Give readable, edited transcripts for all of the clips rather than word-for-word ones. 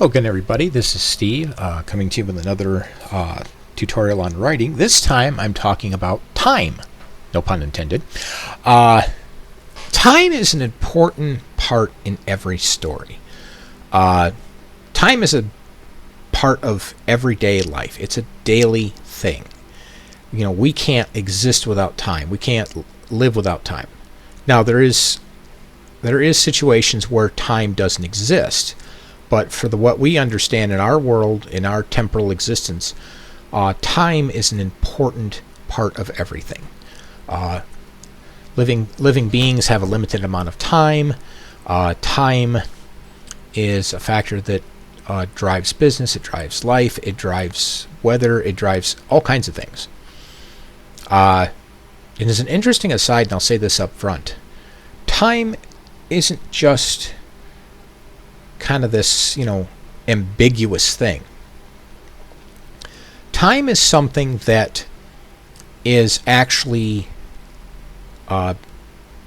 Again, everybody, this is Steve coming to you with another tutorial on writing. This time I'm talking about time. No pun intended. Time is an important part in every story. Time is a part of everyday life. It's a daily thing. You know, we can't exist without time. We can't live without time. Now, there is situations where time doesn't exist. But for what we understand in our world, in our temporal existence, time is an important part of everything. Living beings have a limited amount of time. Time is a factor that drives business, it drives life, it drives weather, it drives all kinds of things. And as an interesting aside, and I'll say this up front, time isn't just kind of this, ambiguous thing. Time is something that is actually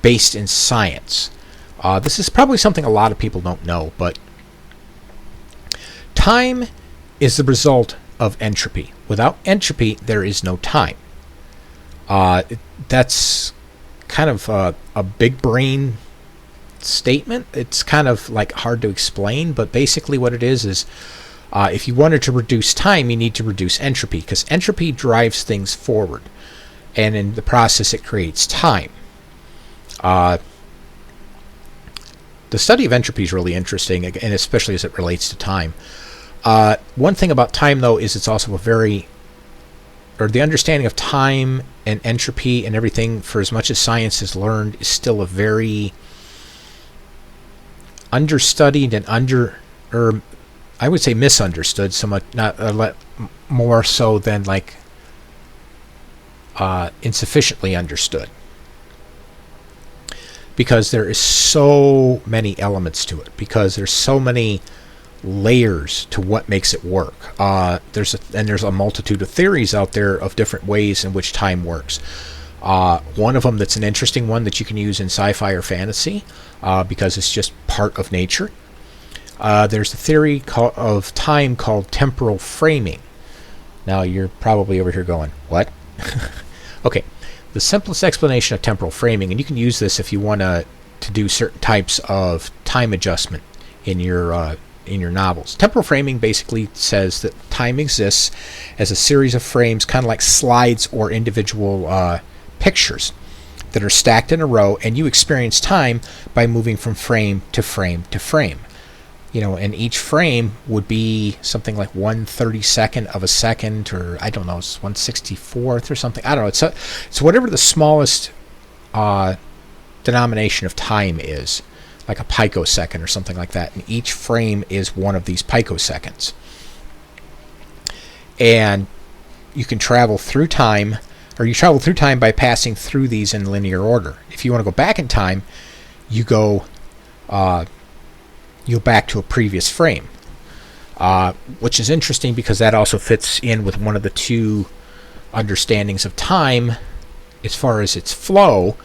based in science. This is probably something a lot of people don't know, but time is the result of entropy. Without entropy, there is no time. That's kind of a big brain statement. It's kind of like hard to explain, but basically what it is if you wanted to reduce time, you need to reduce entropy, because entropy drives things forward, and in the process it creates time. The study of entropy is really interesting, and especially as it relates to time. One thing about time, though, is it's also the understanding of time and entropy and everything, for as much as science has learned, is still a very understudied and I would say misunderstood, somewhat, not more so than insufficiently understood, because there is so many elements to it, because there's so many layers to what makes it work. There's a multitude of theories out there of different ways in which time works. One of them that's an interesting one that you can use in sci-fi or fantasy, because it's just part of nature. There's a theory of time called temporal framing. Now you're probably over here going, what? Okay, the simplest explanation of temporal framing, and you can use this if you want to do certain types of time adjustment in your novels. Temporal framing basically says that time exists as a series of frames, kind of like slides or individual pictures that are stacked in a row, and you experience time by moving from frame to frame to frame. And each frame would be something like 1/32 of a second, or I don't know, it's 1/64 or something. I don't know. It's whatever the smallest denomination of time is, like a picosecond or something like that. And each frame is one of these picoseconds. And you can travel through time, or you travel through time by passing through these in linear order. If you want to go back in time, you go back to a previous frame, which is interesting because that also fits in with one of the two understandings of time as far as its flow,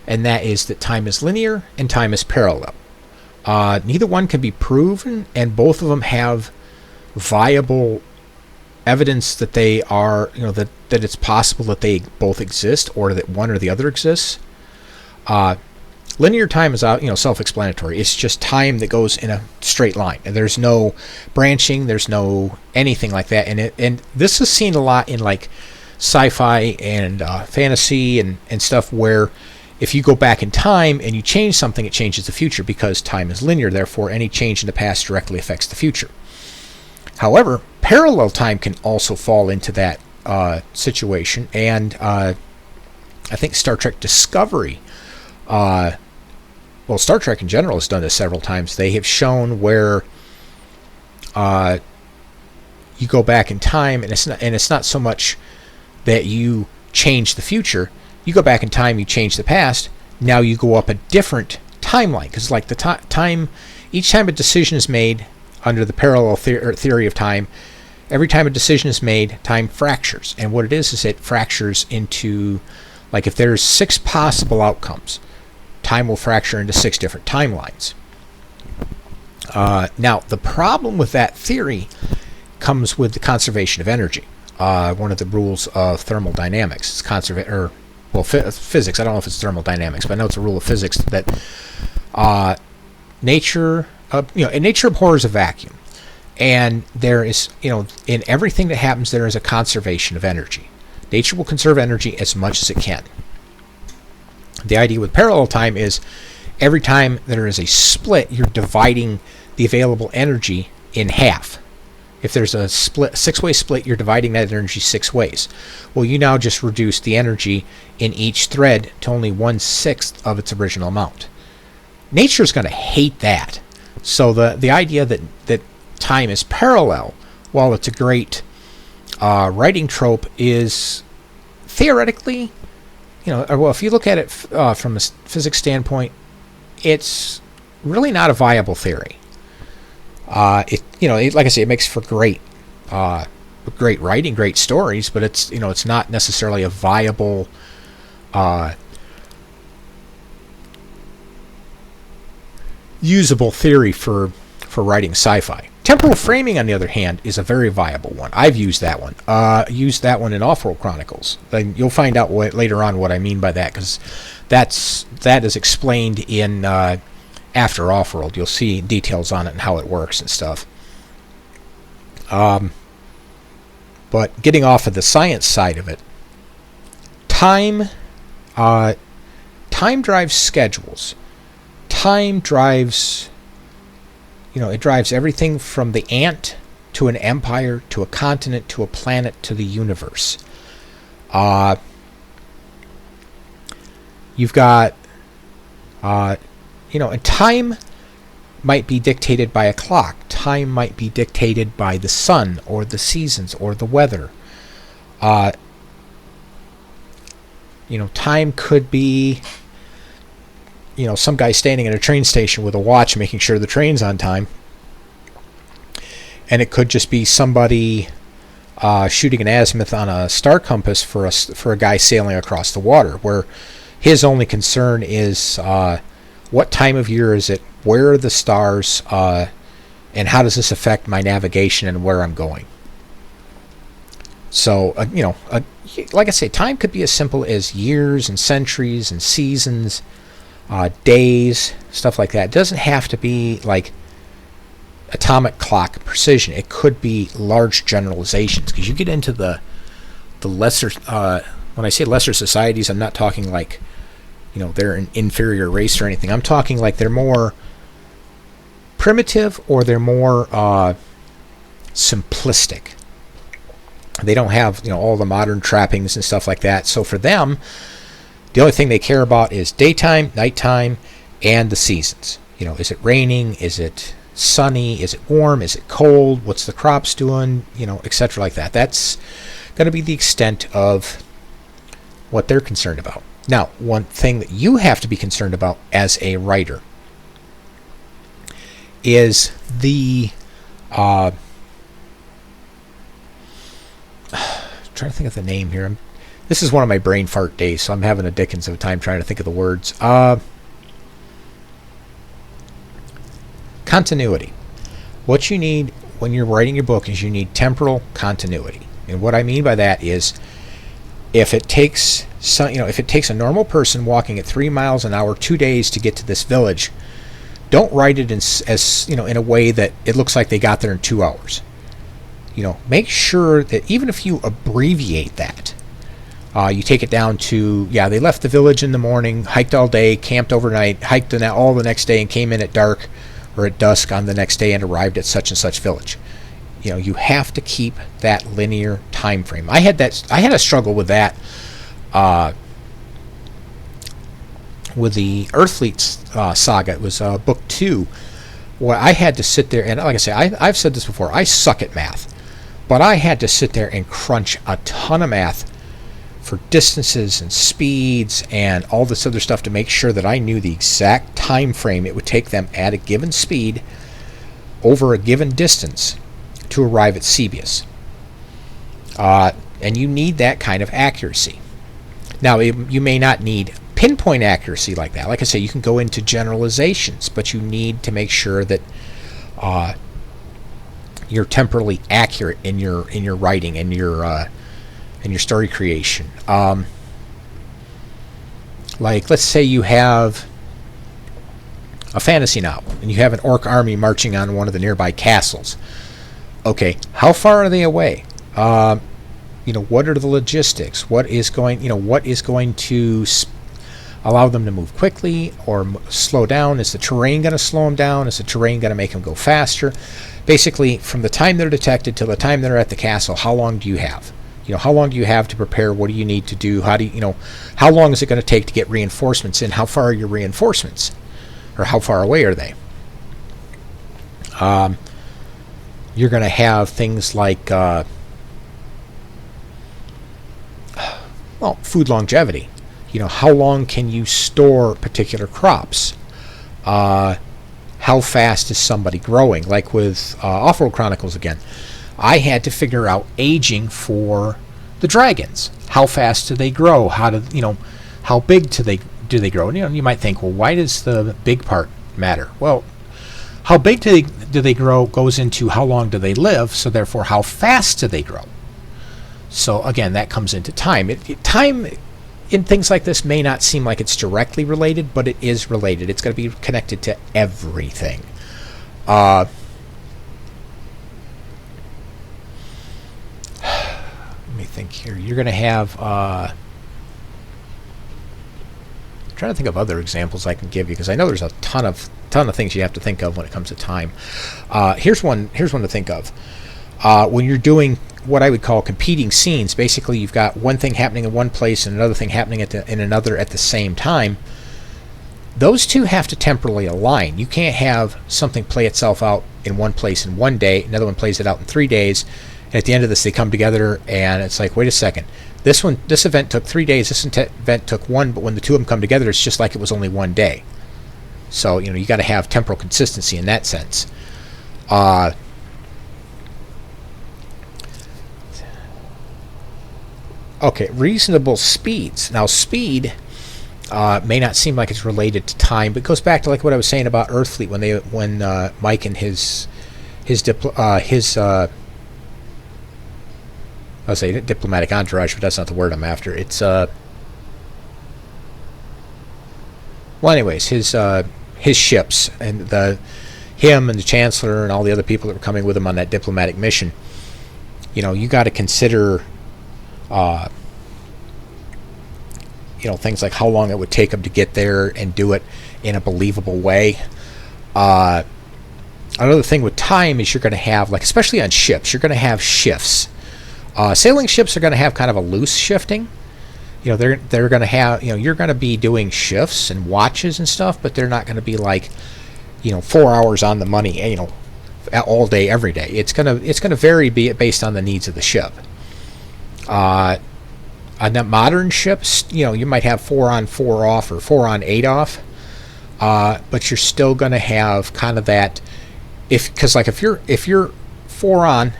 and that is that time is linear and time is parallel. Neither one can be proven, and both of them have viable evidence that they are, that it's possible that they both exist, or that one or the other exists. Linear time is self-explanatory. It's just time that goes in a straight line, and there's no branching, there's no anything like that. And this is seen a lot in like sci-fi and fantasy and stuff, where if you go back in time and you change something, it changes the future, because time is linear. Therefore, any change in the past directly affects the future. However, parallel time can also fall into that situation, and I think Star Trek Discovery, Star Trek in general has done this several times. They have shown where you go back in time, and it's not so much that you change the future. You go back in time, you change the past. Now you go up a different timeline, because like the time, each time a decision is made under the parallel theory of time, every time a decision is made, time fractures. And what it is it fractures into, like if there's 6 possible outcomes, time will fracture into 6 different timelines. Now, the problem with that theory comes with the conservation of energy. One of the rules of thermodynamics is physics. I don't know if it's thermodynamics, but I know it's a rule of physics that nature, and nature abhors a vacuum, and there is, in everything that happens, there is a conservation of energy. Nature will conserve energy as much as it can. The idea with parallel time is every time there is a split, you're dividing the available energy in half. If there's a six-way split, you're dividing that energy 6 ways. Well, you now just reduce the energy in each thread to only 1/6 of its original amount. Nature's going to hate that. So the idea that time is parallel, while it's a great writing trope, is theoretically, if you look at it from a physics standpoint, it's really not a viable theory. Like I say, it makes for great writing, great stories, but it's not necessarily a viable usable theory for writing sci-fi. Temporal framing, on the other hand, is a very viable one. I've used that one. Used that one in Offworld Chronicles. And you'll find out later on what I mean by that, because that is explained in After Offworld. You'll see details on it and how it works and stuff. But getting off of the science side of it, time drives schedules. Time drives, it drives everything from the ant to an empire to a continent to a planet to the universe. You've got, and time might be dictated by a clock. Time might be dictated by the sun or the seasons or the weather. Time could be, some guy standing at a train station with a watch making sure the train's on time. And it could just be somebody shooting an azimuth on a star compass for a guy sailing across the water, where his only concern is what time of year is it, where are the stars, and how does this affect my navigation and where I'm going. So, like I say, time could be as simple as years and centuries and seasons, days, stuff like that. It doesn't have to be like atomic clock precision. It could be large generalizations, because you get into the lesser, when I say lesser societies, I'm not talking like, they're an inferior race or anything. I'm talking like they're more primitive, or they're more simplistic. They don't have, all the modern trappings and stuff like that. So for them, the only thing they care about is daytime, nighttime, and the seasons. Is it raining? Is it sunny? Is it warm? Is it cold? What's the crops doing? Etc. like that. That's going to be the extent of what they're concerned about. Now, one thing that you have to be concerned about as a writer is the trying to think of the name here. This is one of my brain fart days, so I'm having a dickens of a time trying to think of the words. Continuity. What you need when you're writing your book is you need temporal continuity. And what I mean by that is, if it takes a normal person walking at 3 miles an hour 2 days to get to this village, don't write it in a way that it looks like they got there in 2 hours. Make sure that even if you abbreviate that, you take it down to, they left the village in the morning, hiked all day, camped overnight, hiked all the next day, and came in at dark or at dusk on the next day and arrived at such and such village. You have to keep that linear time frame. I had a struggle with that with the Earthfleet saga. It was book 2, where I had to sit there, and like I say, I've said this before, I suck at math, but I had to sit there and crunch a ton of math for distances and speeds and all this other stuff to make sure that I knew the exact time frame it would take them at a given speed over a given distance to arrive at Cebius. And you need that kind of accuracy. Now, you may not need pinpoint accuracy like that. Like I say, you can go into generalizations, but you need to make sure that Uh, you're temporally accurate in your writing and your story creation. Like, let's say you have a fantasy novel and you have an orc army marching on one of the nearby castles. Okay, how far are they away? What are the logistics? What is going to allow them to move quickly or slow down? Is the terrain going to slow them down? Is the terrain going to make them go faster? Basically, from the time they're detected till the time they're at the castle, how long do you have? How long do you have to prepare? What do you need to do? How long is it going to take to get reinforcements in? How far are your reinforcements? Or how far away are they? You're going to have things like, food longevity. How long can you store particular crops? How fast is somebody growing? Like with Off-World Chronicles again, I had to figure out aging for the dragons. How fast do they grow? How big do they grow? And, you might think, well, why does the big part matter? Well, how big do they grow goes into how long do they live, so therefore how fast do they grow? So again, that comes into time. Time in things like this may not seem like it's directly related, but it is related. It's going to be connected to everything. Let me think here. You're going to have... I'm trying to think of other examples I can give you, because I know there's a ton of things you have to think of when it comes to time. Here's one to think of. When you're doing what I would call competing scenes, basically you've got one thing happening in one place and another thing happening in another at the same time. Those two have to temporally align. You can't have something play itself out in one place in one day, another one plays it out in 3 days, and at the end of this they come together and it's like, wait a second, this event took 3 days, this event took one, but when the two of them come together it's just like it was only one day. So you got to have temporal consistency in that sense. Okay, reasonable speeds. Now, speed may not seem like it's related to time, but it goes back to like what I was saying about Earthfleet when Mike and his I'll say diplomatic entourage, but that's not the word I'm after. It's anyways, his ships and him and the Chancellor and all the other people that were coming with him on that diplomatic mission. You got to consider. Things like how long it would take them to get there and do it in a believable way. Another thing with time is you're going to have, like, especially on ships, you're going to have shifts. Sailing ships are going to have kind of a loose shifting. They're going to have, you're going to be doing shifts and watches and stuff, but they're not going to be like, 4 hours on the money, all day, every day. It's going to vary based on the needs of the ship. On the modern ships, you might have 4 on 4 off or 4 on 8 off, but you're still going to have kind of that, because if you're 4 on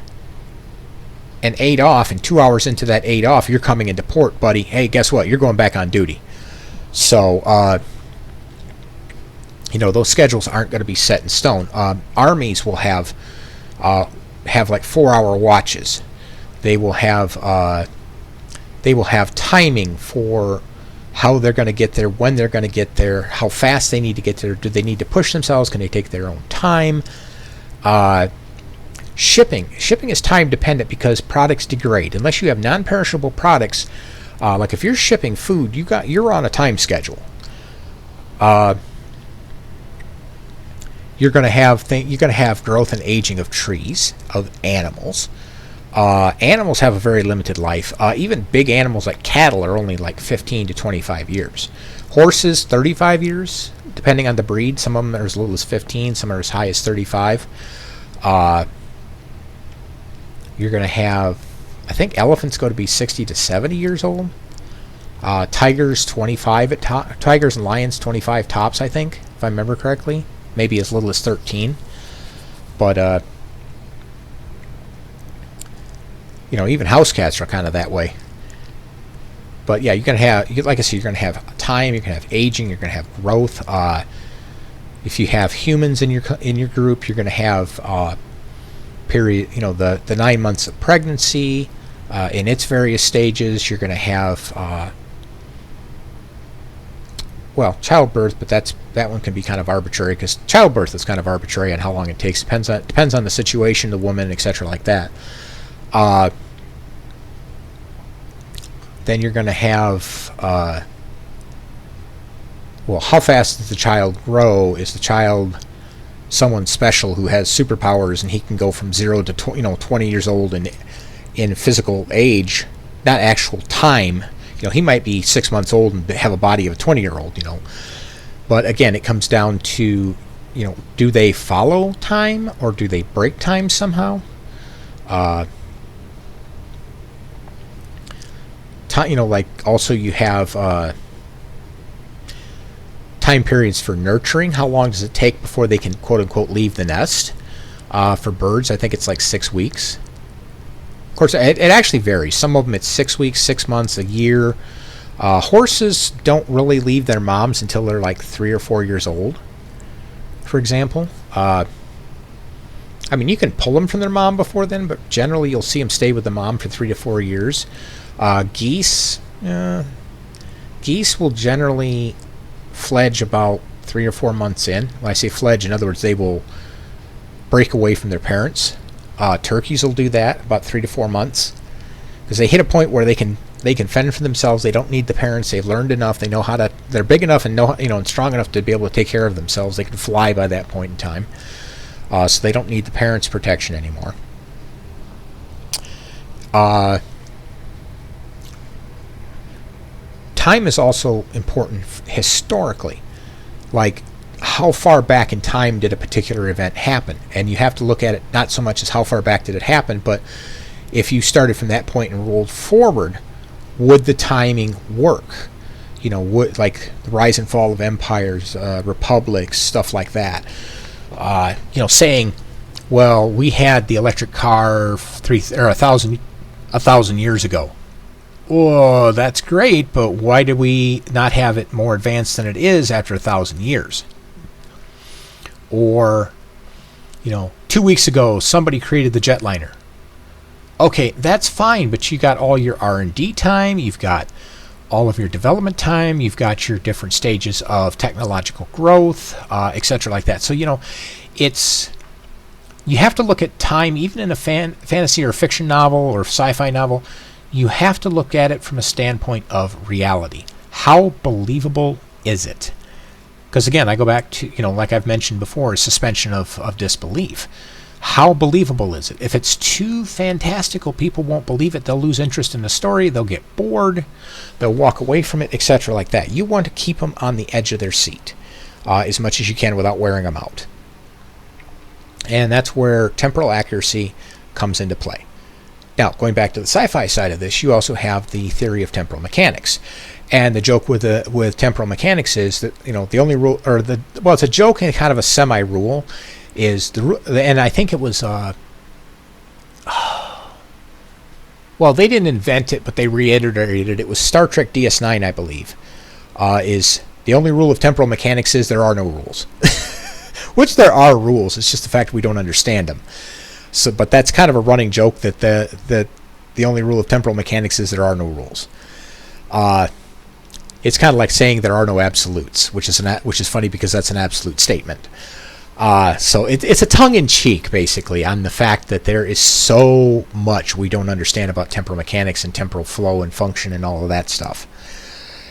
and 8 off, and 2 hours into that 8 off, you're coming into port, buddy. Hey, guess what? You're going back on duty. So, those schedules aren't going to be set in stone. Armies will have like 4-hour watches. They will have timing for how they're going to get there, when they're going to get there, how fast they need to get there. Do they need to push themselves? Can they take their own time? Shipping is time dependent because products degrade. Unless you have non-perishable products, like if you're shipping food, you're on a time schedule. You're going to have growth and aging of trees, of animals. Animals have a very limited life. Even big animals like cattle are only like 15 to 25 years. Horses, 35 years, depending on the breed. Some of them are as little as 15, some are as high as 35. You're going to have, I think elephants go to be 60 to 70 years old. Tigers, 25 tigers and lions, 25 tops, I think, if I remember correctly. Maybe as little as 13. But, even house cats are kind of that way. But yeah, you're going to have, like I said, you're going to have time, you're going to have aging, you're going to have growth. If you have humans in your group, you're going to have period. The 9 months of pregnancy in its various stages. You're going to have childbirth, but that one can be kind of arbitrary because childbirth is kind of arbitrary on how long it takes. Depends on the situation, the woman, etc., like that. Then you're going to have how fast does the child grow? Is the child someone special who has superpowers and he can go from 0 to 20 years old in physical age, not actual time? He might be 6 months old and have a body of a 20-year-old. But again, it comes down to do they follow time or do they break time somehow? Also you have time periods for nurturing. How long does it take before they can quote unquote leave the nest? For birds, I think it's like 6 weeks. Of course, it actually varies. Some of them it's 6 weeks, 6 months, a year. Horses don't really leave their moms until they're like 3 or 4 years old, for example. You can pull them from their mom before then, but generally you'll see them stay with the mom for 3 to 4 years. Geese will generally fledge about 3 or 4 months in. When I say fledge, in other words, they will break away from their parents. Turkeys will do that about 3 to 4 months because they hit a point where they can fend for themselves. They don't need the parents. They've learned enough. They know how to. They're big enough and and strong enough to be able to take care of themselves. They can fly by that point in time, so they don't need the parents' protection anymore. Time is also important historically, like how far back in time did a particular event happen? And you have to look at it not so much as how far back did it happen, but if you started from that point and rolled forward, would the timing work? Would, like the rise and fall of empires, republics, stuff like that. Saying, well, we had the electric car 1,000 years ago. Oh, that's great, but why did we not have it more advanced than it is after 1,000 years? Or, 2 weeks ago, somebody created the jetliner. Okay, that's fine, but you got all your R&D time, you've got all of your development time, you've got your different stages of technological growth, etc., like that. So, you have to look at time, even in a fantasy or fiction novel or sci-fi novel. You have to look at it from a standpoint of reality. How believable is it? Because again, I go back to, like I've mentioned before, suspension of disbelief. How believable is it? If it's too fantastical, people won't believe it. They'll lose interest in the story. They'll get bored. They'll walk away from it, etc., like that. You want to keep them on the edge of their seat as much as you can without wearing them out. And that's where temporal accuracy comes into play. Now, going back to the sci-fi side of this, you also have the theory of temporal mechanics. And the joke with temporal mechanics is that, the only rule, it's a joke and kind of a semi-rule, is and I think it was, they didn't invent it, but they reiterated it. It was Star Trek DS9, I believe, is the only rule of temporal mechanics is there are no rules. Which there are rules, it's just the fact we don't understand them. So, but that's kind of a running joke that the only rule of temporal mechanics is there are no rules. It's kind of like saying there are no absolutes, which is funny because that's an absolute statement. So it's a tongue-in-cheek, basically, on the fact that there is so much we don't understand about temporal mechanics and temporal flow and function and all of that stuff.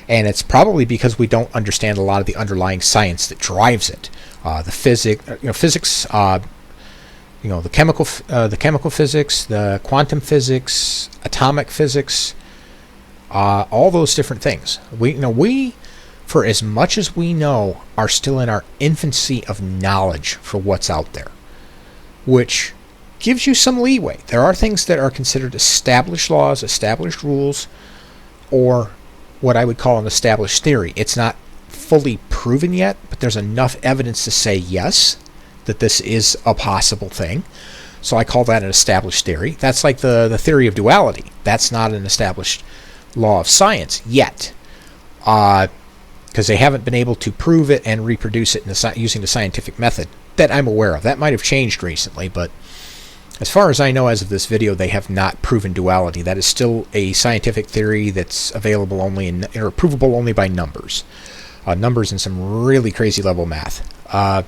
And it's probably because we don't understand a lot of the underlying science that drives it. The physics, the chemical physics, the quantum physics, atomic physics, all those different things. We, for as much as we know, are still in our infancy of knowledge for what's out there, which gives you some leeway. There are things that are considered established laws, established rules, or what I would call an established theory. It's not fully proven yet, but there's enough evidence to say yes, that this is a possible thing. So I call that an established theory. That's like the theory of duality. That's not an established law of science yet. Because because they haven't been able to prove it and reproduce it using the scientific method that I'm aware of. That might have changed recently, but as far as I know as of this video, they have not proven duality. That is still a scientific theory that's available only or provable only by numbers. Numbers in some really crazy level math. Yeah,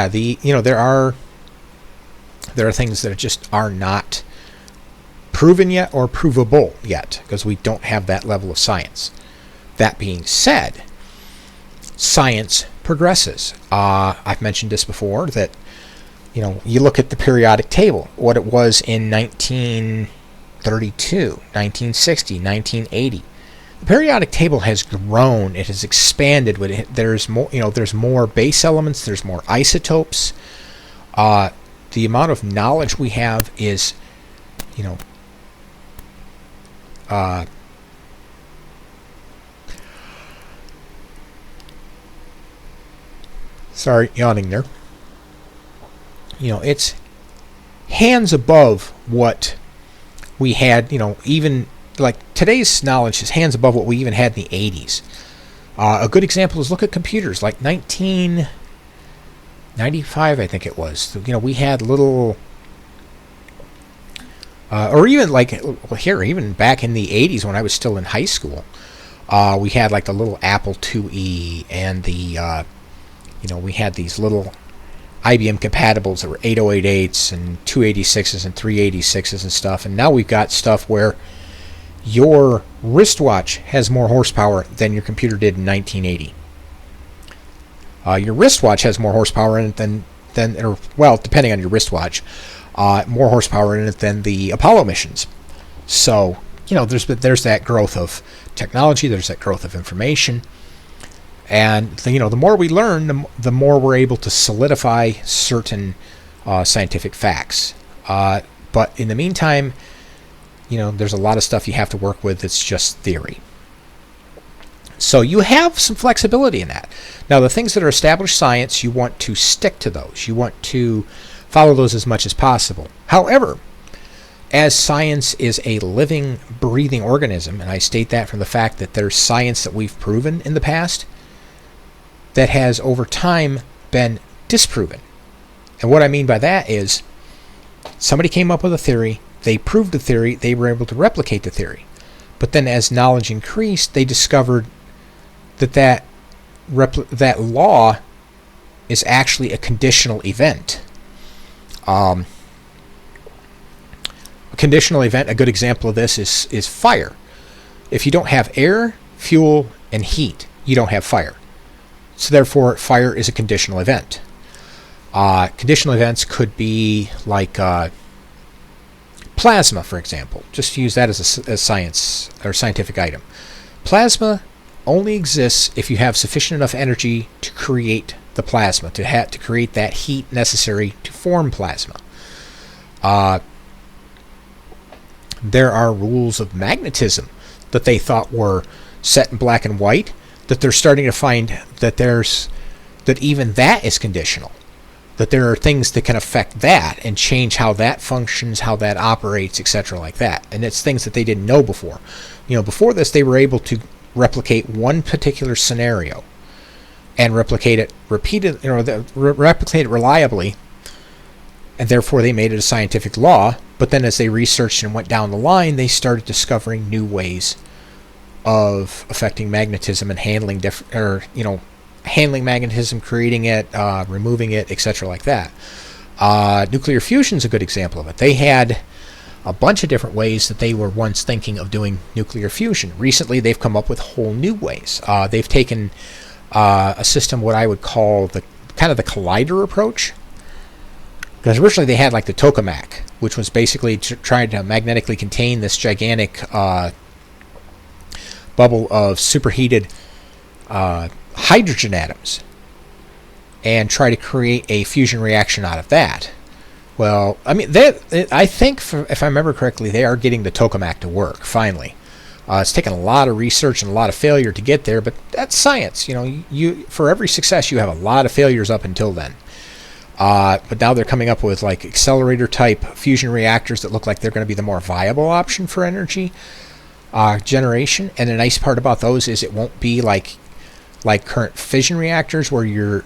there are things that just are not proven yet or provable yet because we don't have that level of science. That being said, science progresses. I've mentioned this before that you look at the periodic table, what it was in 1932, 1960, 1980. The periodic table has grown. It has expanded. There's more. There's more base elements. There's more isotopes. The amount of knowledge we have is, sorry, yawning there. It's hands above what we had. Even like today's knowledge is hands above what we even had in the 80s. A good example is look at computers like 1995, I think it was. We had little, or even like even back in the 80s when I was still in high school, we had like the little Apple IIe and the, we had these little IBM compatibles that were 8088s and 286s and 386s and stuff. And now we've got stuff where your wristwatch has more horsepower than your computer did in 1980. Your wristwatch has more horsepower in it than depending on your wristwatch, more horsepower in it than the Apollo missions. So, there's that growth of technology, there's that growth of information, and the more we learn, the more we're able to solidify certain scientific facts. But in the meantime, there's a lot of stuff you have to work with that's just theory. So you have some flexibility in that. Now, the things that are established science, you want to stick to those. You want to follow those as much as possible. However, as science is a living, breathing organism, and I state that from the fact that there's science that we've proven in the past that has over time been disproven. And what I mean by that is somebody came up with a theory, they proved the theory, they were able to replicate the theory. But then as knowledge increased, they discovered that law is actually a conditional event. A conditional event, a good example of this is fire. If you don't have air, fuel, and heat, you don't have fire. So therefore, fire is a conditional event. Conditional events could be like plasma, for example. Just to use that as a science or scientific item. Plasma only exists if you have sufficient enough energy to create the plasma, to create that heat necessary to form plasma. There are rules of magnetism that they thought were set in black and white, that they're starting to find that even that is conditional. That there are things that can affect that and change how that functions, how that operates, etc. like that. And it's things that they didn't know before. Before this, they were able to replicate one particular scenario and replicate it replicate it reliably, and therefore they made it a scientific law. But then as they researched and went down the line, they started discovering new ways of affecting magnetism and handling handling magnetism, creating it, removing it, etc. like that. Nuclear fusion is a good example of it. They had a bunch of different ways that they were once thinking of doing nuclear fusion. Recently, they've come up with whole new ways. They've taken a system, what I would call the collider approach. Because originally they had like the tokamak, which was basically trying to magnetically contain this gigantic bubble of superheated hydrogen atoms and try to create a fusion reaction out of that. Well, I mean, I think, if I remember correctly, they are getting the tokamak to work, finally. It's taken a lot of research and a lot of failure to get there, but that's science. For every success, you have a lot of failures up until then. But now they're coming up with like accelerator-type fusion reactors that look like they're going to be the more viable option for energy. generation. And the nice part about those is it won't be like current fission reactors where you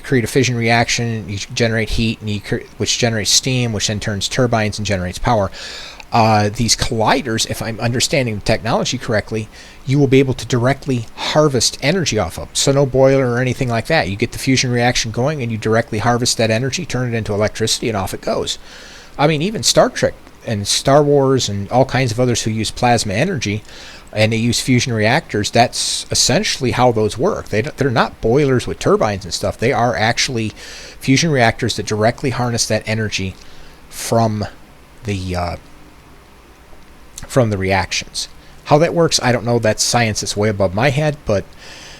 create a fission reaction, you generate heat, and which generates steam, which then turns turbines and generates power. These colliders, if I'm understanding the technology correctly, you will be able to directly harvest energy off of. So no boiler or anything like that. You get the fusion reaction going and you directly harvest that energy, turn it into electricity, and off it goes. I mean, even Star Trek and Star Wars and all kinds of others who use plasma energy and they use fusion reactors, that's essentially how those work. They're not boilers with turbines and stuff. They are actually fusion reactors that directly harness that energy from the reactions. How that works, I don't know. That's science that's way above my head, but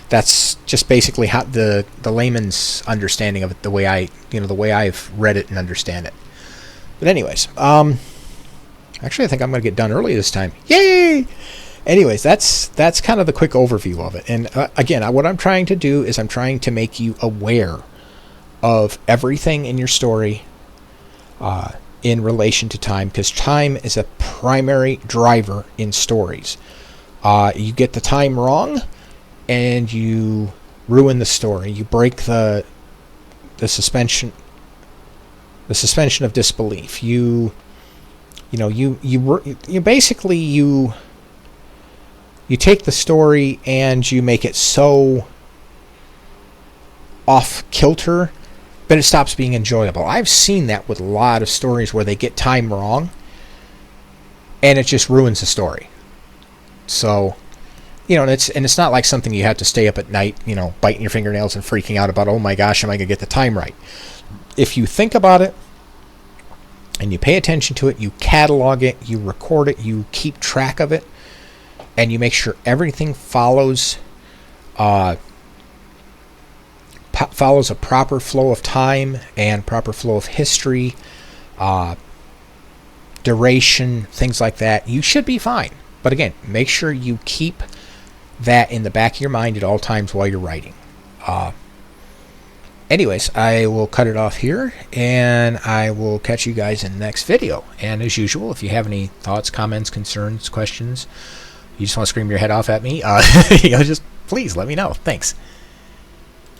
that's just basically how the layman's understanding of it, the way I've read it and understand it. But anyways, actually I think I'm going to get done early this time. Yay! Anyways, that's kind of the quick overview of it. And again, what I'm trying to do is I'm trying to make you aware of everything in your story in relation to time, because time is a primary driver in stories. You get the time wrong and you ruin the story. You break the suspension of disbelief. You take the story and you make it so off kilter that it stops being enjoyable. I've seen that with a lot of stories where they get time wrong and it just ruins the story. So, and it's not like something you have to stay up at night, biting your fingernails and freaking out about, oh my gosh, am I going to get the time right? If you think about it and you pay attention to it, you catalog it, you record it, you keep track of it, and you make sure everything follows a proper flow of time and proper flow of history, duration, things like that, you should be fine. But again, make sure you keep that in the back of your mind at all times while you're writing. Anyways, I will cut it off here, and I will catch you guys in the next video. And as usual, if you have any thoughts, comments, concerns, questions, you just want to scream your head off at me, just please let me know. Thanks.